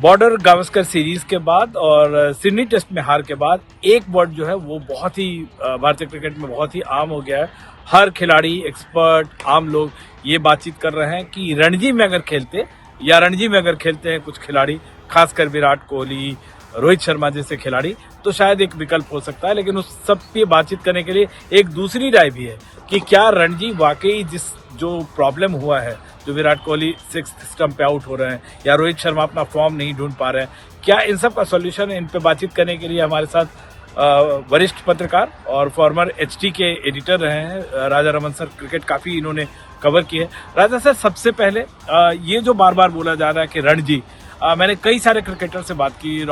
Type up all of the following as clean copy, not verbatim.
Border Gavaskar series के बाद और सिडनी टेस्ट में हार के बाद एक वर्ड जो है वो बहुत ही भारतीय क्रिकेट में बहुत ही आम हो गया है। हर खिलाड़ी, एक्सपर्ट, आम लोग ये बातचीत कर रहे हैं कि रणजी में अगर खेलते हैं कुछ खिलाड़ी, खासकर विराट कोहली, रोहित शर्मा जैसे खिलाड़ी, तो शायद एक विकल्प हो सकता है। लेकिन उस सब पे बातचीत करने के लिए एक दूसरी राय भी है कि क्या रणजी वाकई जो प्रॉब्लम हुआ है, जो विराट कोहली 6th स्टंप पे आउट हो रहे हैं या रोहित शर्मा अपना फॉर्म नहीं ढूंढ पा रहे हैं, क्या इन सब का सॉल्यूशन है? इन पे बातचीत करने के लिए हमारे साथ वरिष्ठ पत्रकार और फॉर्मर HT के एडिटर रहे हैं राजा रमन सर। क्रिकेट काफी इन्होंने कवर की है। राजा सर, सबसे पहले ये जो बार बार बोला जा रहा है कि रणजी, मैंने कई सारे क्रिकेटर से बात की,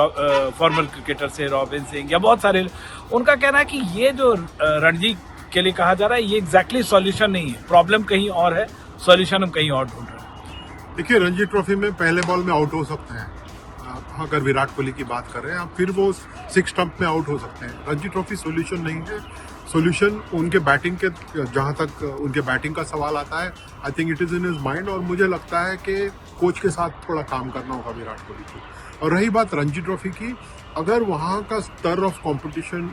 फॉर्मर क्रिकेटर से, रॉबिन सिंह या बहुत सारे, उनका कहना है कि ये जो रणजी के लिए कहा जा रहा है ये एग्जैक्टली सॉल्यूशन नहीं है, प्रॉब्लम कहीं और है, सॉल्यूशन हम कहीं और ढूंढ रहे हैं। देखिए, रणजी ट्रॉफी में पहले बॉल में आउट हो सकते हैं अगर विराट कोहली की बात कर रहे हैं, फिर वो 6 स्टंप में आउट हो सकते हैं। रणजी ट्रॉफी सॉल्यूशन नहीं है। सॉल्यूशन उनके बैटिंग के, जहां तक उनके बैटिंग का सवाल आता है, I think it is in his mind, और मुझे लगता है कि कोच के साथ थोड़ा काम करना होगा विराट कोहली को। और रही बात रणजी ट्रॉफी की, अगर वहां का स्तर ऑफ कंपटीशन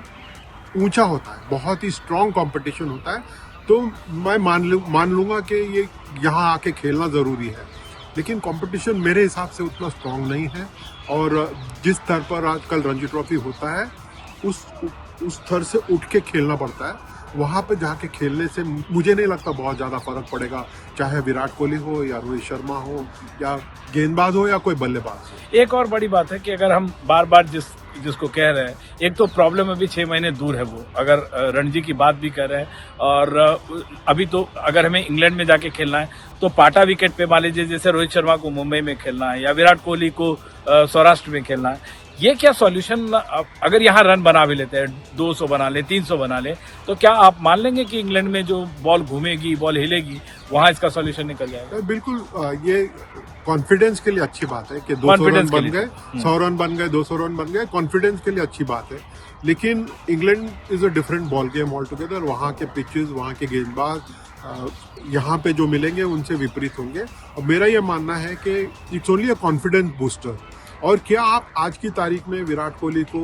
ऊंचा होता है, बहुत ही स्ट्रांग कंपटीशन होता है, तो मैं मान लूंगा कि ये यहाँ आके खेलना ज़रूरी है। लेकिन कंपटीशन मेरे हिसाब से उतना स्ट्रांग नहीं है, और जिस स्तर पर आजकल रणजी ट्रॉफी होता है उस स्तर से उठ के खेलना पड़ता है। वहाँ पे जाके खेलने से मुझे नहीं लगता बहुत ज़्यादा फर्क पड़ेगा, चाहे विराट कोहली हो या रोहित शर्मा हो या गेंदबाज हो या कोई बल्लेबाज हो। एक और बड़ी बात है कि अगर हम बार बार जिसको कह रहे हैं, एक तो प्रॉब्लम अभी 6 महीने दूर है, वो अगर रणजी की बात भी कर रहे हैं, और अभी तो अगर हमें इंग्लैंड में जाके खेलना है तो पाटा विकेट पे मान लीजिए, जैसे रोहित शर्मा को मुंबई में खेलना है या विराट कोहली को सौराष्ट्र में खेलना है, ये क्या सॉल्यूशन? अगर यहाँ रन बना भी लेते हैं, 200 बना ले, 300 बना ले, तो क्या आप मान लेंगे कि इंग्लैंड में जो बॉल घूमेगी, बॉल हिलेगी, वहां इसका सॉल्यूशन निकल जाएगा? बिल्कुल, ये कॉन्फिडेंस के लिए अच्छी बात है कि 200 रन बन गए, 100 रन बन गए, 200 रन बन गए, कॉन्फिडेंस के लिए अच्छी बात है। लेकिन England is a different ball game all together. वहाँ के पिचेस, वहाँ के गेंदबाज यहाँ पे जो मिलेंगे उनसे विपरीत होंगे। और मेरा ये मानना है कि it's only a confidence booster. और क्या आप आज की तारीख में विराट कोहली को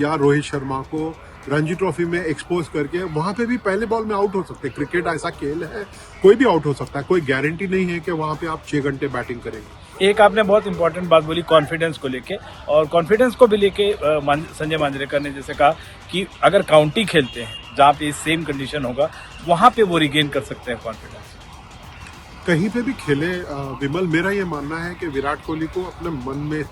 या रोहित शर्मा को रणजी ट्रॉफी में एक्सपोज करके वहां पे भी पहले बॉल में आउट हो सकते हैं? क्रिकेट ऐसा खेल है, कोई भी आउट हो सकता है, कोई गारंटी नहीं है कि वहां पे आप 6 घंटे बैटिंग करेंगे। एक आपने बहुत इंपॉर्टेंट बात बोली कॉन्फिडेंस को लेके, और कॉन्फिडेंस को भी लेके संजय मांजरेकर ने जैसे कहा कि अगर काउंटी खेलते हैं जहाँ पे सेम कंडीशन होगा, वहां पे वो रिगेन कर सकते हैं कॉन्फिडेंस। कहीं पे भी खेले विमल, मेरा ये मानना है कि विराट कोहली को अपने मन में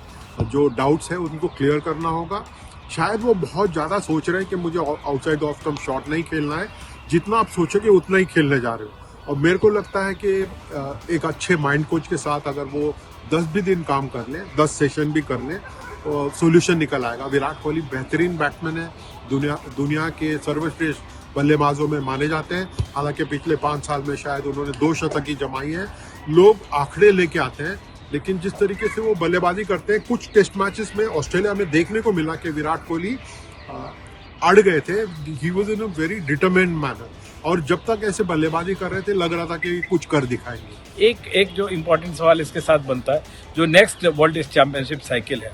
जो डाउट्स है उनको क्लियर करना होगा। शायद वो बहुत ज़्यादा सोच रहे हैं कि मुझे आउटसाइड ऑफ स्टंप शॉट नहीं खेलना है, जितना आप सोचोगे उतना ही खेलने जा रहे हो। और मेरे को लगता है कि एक अच्छे माइंड कोच के साथ अगर वो 10 भी दिन काम कर लें, 10 सेशन भी कर लें, तो सोल्यूशन निकल आएगा। विराट कोहली बेहतरीन बैट्समैन है, दुनिया के सर्वश्रेष्ठ बल्लेबाजों में माने जाते हैं। हालांकि पिछले 5 साल में शायद उन्होंने 2 शतकी जमाई है। लोग आंकड़े लेके आते हैं, लेकिन जिस तरीके से वो बल्लेबाजी करते हैं, कुछ टेस्ट मैचेस में ऑस्ट्रेलिया में देखने को मिला कि विराट कोहली अड़ गए थे। He was in a very determined manner, और जब तक ऐसे बल्लेबाजी कर रहे थे लग रहा था कि कुछ कर दिखाएंगे। एक जो इम्पोर्टेंट सवाल इसके साथ बनता है, जो next world test championship cycle है,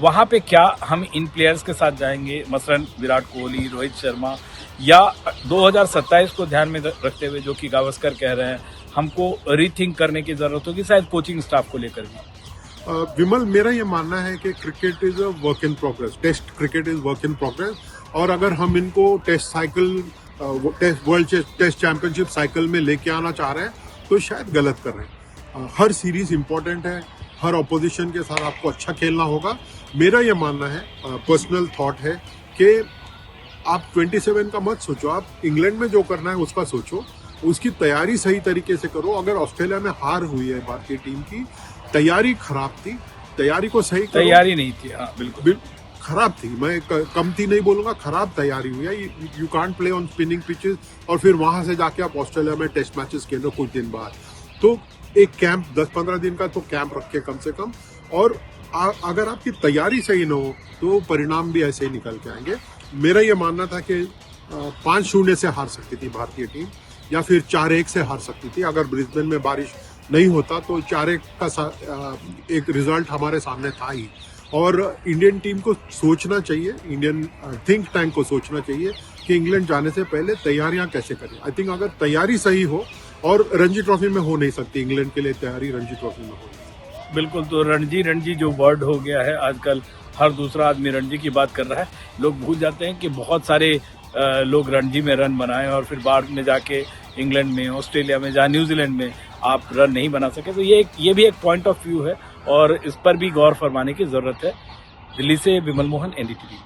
वहाँ पे क्या हम इन प्लेयर्स के साथ जाएंगे, मसलन विराट कोहली, रोहित शर्मा, या 2027 को ध्यान में रखते हुए, जो कि गावस्कर कह रहे हैं, हमको रीथिंक करने की जरूरत होगी शायद कोचिंग स्टाफ को लेकर भी? विमल, मेरा ये मानना है कि cricket is a work in progress, test cricket is work in progress, और अगर हम इनको test cycle, world test championship cycle में लेके आना चाह रहे हैं तो शायद गलत कर रहे हैं। हर सीरीज इंपॉर्टेंट है, हर ऑपोजिशन के साथ आपको अच्छा खेलना होगा। मेरा ये मानना है, पर्सनल थॉट है, कि आप 27 का मत सोचो, आप इंग्लैंड में जो करना है उसका सोचो, उसकी तैयारी सही तरीके से करो। अगर ऑस्ट्रेलिया में हार हुई है भारतीय टीम की, तैयारी खराब थी, तैयारी को सही करो। तैयारी नहीं थी, हाँ बिल्कुल खराब थी, मैं कमती नहीं बोलूंगा, खराब तैयारी हुई है। You can't play on spinning pitches, और फिर वहां से जाके आप ऑस्ट्रेलिया में टेस्ट मैचेस खेलो कुछ दिन बाद। तो एक कैंप 10-15 दिन का तो कैंप रख के कम से कम, और अगर आपकी तैयारी सही न हो तो परिणाम भी ऐसे ही निकल के आएंगे। मेरा ये मानना था कि 5-0 से हार सकती थी भारतीय टीम, या फिर 4-1 से हार सकती थी अगर ब्रिस्बेन में बारिश नहीं होता तो 4-1 का एक रिजल्ट हमारे सामने था ही। और इंडियन टीम को सोचना चाहिए, इंडियन थिंक टैंक को सोचना चाहिए कि इंग्लैंड जाने से पहले तैयारियां कैसे करें। आई थिंक अगर तैयारी सही हो, और रणजी ट्रॉफी में हो नहीं सकती इंग्लैंड के लिए तैयारी, रणजी ट्रॉफी में हो नहीं सकती। बिल्कुल, तो रणजी जो वर्ड हो गया है आजकल, हर दूसरा आदमी रणजी की बात कर रहा है। लोग भूल जाते हैं कि बहुत सारे लोग रणजी में रन बनाए और फिर बाद में जाके इंग्लैंड में, ऑस्ट्रेलिया में, जहाँ न्यूजीलैंड में आप रन नहीं बना सके। तो ये भी एक पॉइंट ऑफ व्यू है और इस पर भी गौर फरमाने की जरूरत है। दिल्ली से विमल मोहन, NDTV।